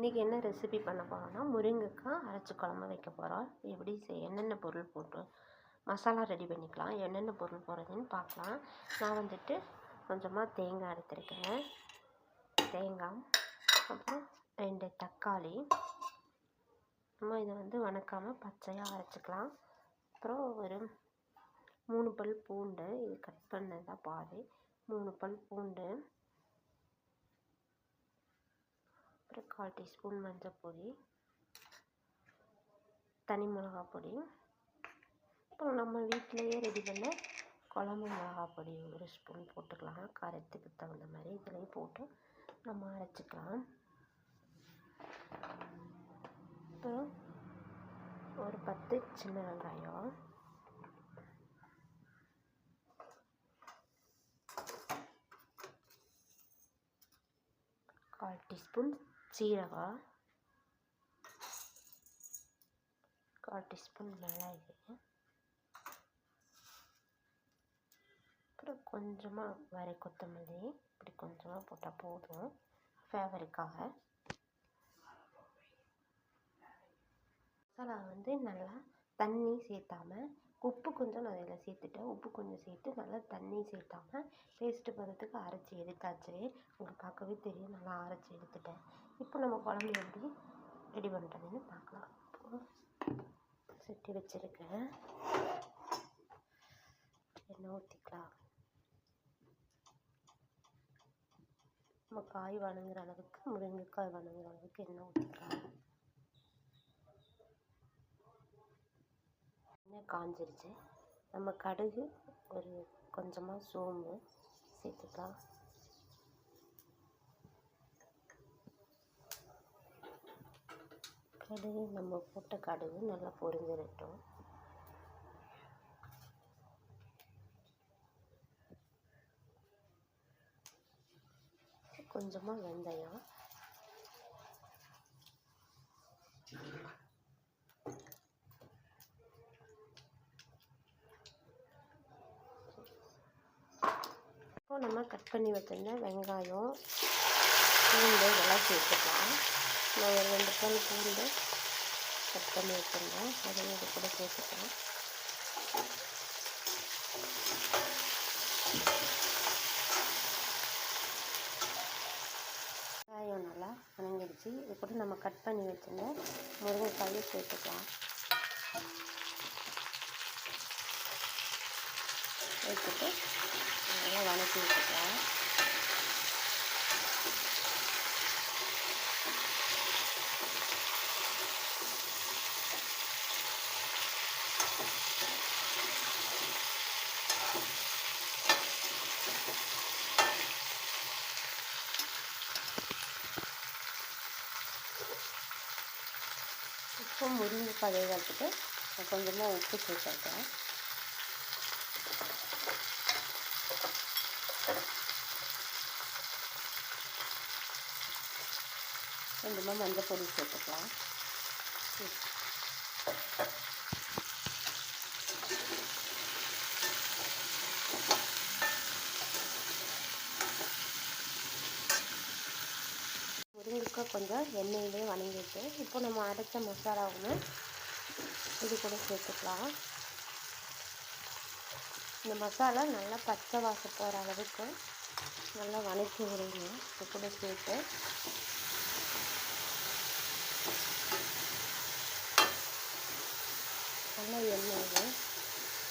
இன்றைக்கி என்ன ரெசிபி பண்ண போகிறோன்னா முருங்கைக்காய் அரைச்சி குழம்பு வைக்க போகிறோம். எப்படி என்னென்ன பொருள் போட்டு மசாலா ரெடி பண்ணிக்கலாம், என்னென்ன பொருள் போடுறதுன்னு பார்க்கலாம். நான் வந்துட்டு கொஞ்சமாக தேங்காய் எடுத்துருக்கேன். தேங்காய், அப்புறம் 2 தக்காளி. நம்ம இதை வணக்காமல் பச்சையாக அரைச்சிக்கலாம். அப்புறம் ஒரு 3 பல் பூண்டு, இது கட் பண்ணதான் பாதி. 3 பல் பூண்டு, அப்புறம் 1/4 டீஸ்பூன் மஞ்சள் பொடி, தனி மிளகாய் பொடி, அப்புறம் நம்ம வீட்டிலையே ரெடி பண்ண குழம்பு மிளகாய் பொடி 1 ஸ்பூன் போட்டுக்கலாம். காரத்துக்கு தகுந்த மாதிரி இதுலேயும் போட்டு நம்ம அரைச்சிக்கலாம். அப்புறம் ஒரு 10 சின்ன வெங்காயம், கால் டீஸ்பூன் சீரகம், 1/4 டீஸ்பூன் மிளகு, அப்புறம் கொஞ்சமாக வரை கொத்தமல்லி. இப்படி கொஞ்சமாக போட்டால் போதும் ஃபேவருக்காக. மசாலா நல்லா தண்ணி சேர்த்தாமல், உப்பு கொஞ்சம் நான் இதில் சேர்த்துட்டேன். உப்பு கொஞ்சம் சேர்த்து நல்லா தண்ணி சேர்த்தாமல் பேஸ்ட்டு பதத்துக்கு அரைச்சி எடுத்தாச்சு. உங்களுக்கு பார்க்கவே தெரியும், நல்லா அரைச்சி எடுத்துட்டேன். இப்போ நம்ம குழம்பு எப்படி ரெடி பண்ணுறதுன்னு பார்க்கலாம். சட்டி வச்சுருக்கேன், எண்ணெய் ஊற்றிக்கலாம். நம்ம காய் வணங்குற அளவுக்கு, முருங்கைக்காய் வணங்குற அளவுக்கு எண்ணெய் ஊற்றிக்கலாம். எண்ணெய் காஞ்சிருச்சு. நம்ம கடுகு, ஒரு கொஞ்சமாக சோம்பு சேர்த்துக்கலாம். கடுகு, நம்ம போட்ட கடுகு நல்லா பொரிஞ்சிடட்டும். கொஞ்சமாக வெந்தயம், இப்போ நம்ம கட் பண்ணி வச்சிருந்த வெங்காயம், பூண்டு இதெல்லாம் சேர்த்துக்கலாம். நான் ஒரு 2 பல் பூண்டு கட் பண்ணி வச்சுருந்தேன், அதையும் இது கூட சேர்த்துக்கலாம். வெங்காயம் நல்லா வணங்கிடுச்சு. இது கூட நம்ம கட் பண்ணி வச்சுருந்த முருங்கைக்காயும் சேர்த்துக்கலாம். சேர்த்துட்டு நல்லா வணக்கி வச்சுக்கலாம். இப்போ முருங்கைக்காய் வேகிறதுக்கு கொஞ்சமாக உப்பு சேர்த்துருக்கேன். கொஞ்சமாக மஞ்சள் பொடி சேர்த்துக்கலாம். முருங்கைக்காய் கொஞ்சம் எண்ணெயிலே வணங்கிட்டு, இப்போ நம்ம அரைச்ச மசாலாவும் இது கூட சேர்த்துக்கலாம். இந்த மசாலா நல்லா பச்சை வாசம் போகிற அளவுக்கு நல்லா வணக்கி விடுங்க. இது கூட சேர்த்து நல்லா எண்ணெயில்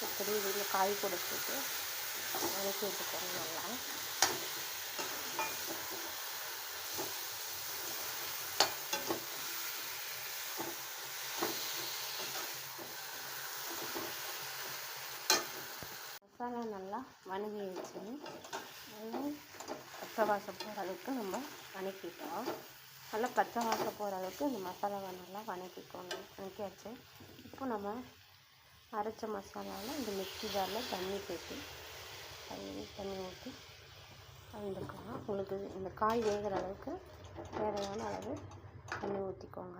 இப்படி இதில் காய் கூட சேர்த்து வணக்கி விட்டுக்கோங்க. நல்லா மசாலா நல்லா வணங்கிடுச்சு. நல்லா பச்சை வாசம் போகிற அளவுக்கு நம்ம வணக்கிட்டோம். நல்லா பச்சை வாசம் போகிற அளவுக்கு இந்த மசாலாவை நல்லா வணக்கியாச்சு. இப்போ நம்ம அரைச்ச மசாலாவில் இந்த மிக்ஸி ஜாரில் தண்ணி சேர்த்து தண்ணி ஊற்றி கலந்துக்கலாம். உங்களுக்கு இந்த காய் வேகிற அளவுக்கு தேவையான அளவு தண்ணி ஊற்றிக்கோங்க.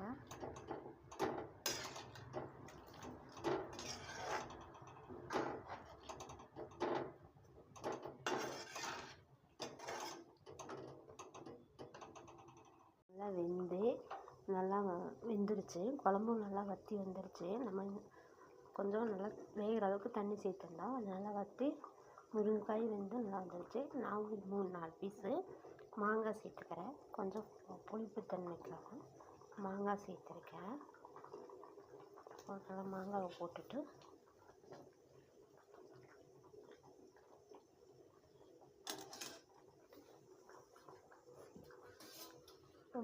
நல்லா வெந்து வெந்துருச்சு, குழம்பும் நல்லா வற்றி வந்துருச்சு. நம்ம கொஞ்சம் நல்லா வேகிற அளவுக்கு தண்ணி சேர்த்துருந்தோம். அது நல்லா வற்றி முருங்கைக்காய் வெந்து நல்லா வந்துருச்சு. நான் ஒரு 3-4 பீஸு மாங்காய் சேர்த்துக்கிறேன். கொஞ்சம் புளிப்புத்தன்மைக்காக மாங்காய் சேர்த்துருக்கேன். நல்லா மாங்காவை போட்டுட்டு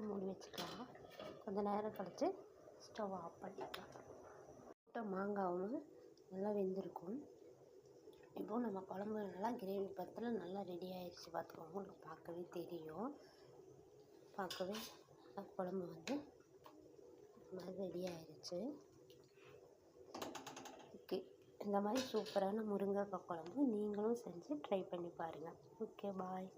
மூடி வச்சுக்கலாம். கொஞ்சம் நேரம் கழித்து ஸ்டவ் ஆஃப் பண்ணிக்கலாம். மாங்காவும் நல்லா வெந்திருக்கும். இப்போது நம்ம குழம்பு நல்லா கிரேவி பதத்தில் நல்லா ரெடி ஆகிடுச்சு. பார்த்துக்கோங்க, உங்களுக்கு பார்க்கவே தெரியும். பார்க்கவே குழம்பு வந்து ரெடி ஆகிடுச்சு. ஓகே, இந்த மாதிரி சூப்பரான முருங்கைக்காய் குழம்பு நீங்களும் செஞ்சு ட்ரை பண்ணி பாருங்கள். ஓகே, பாய்.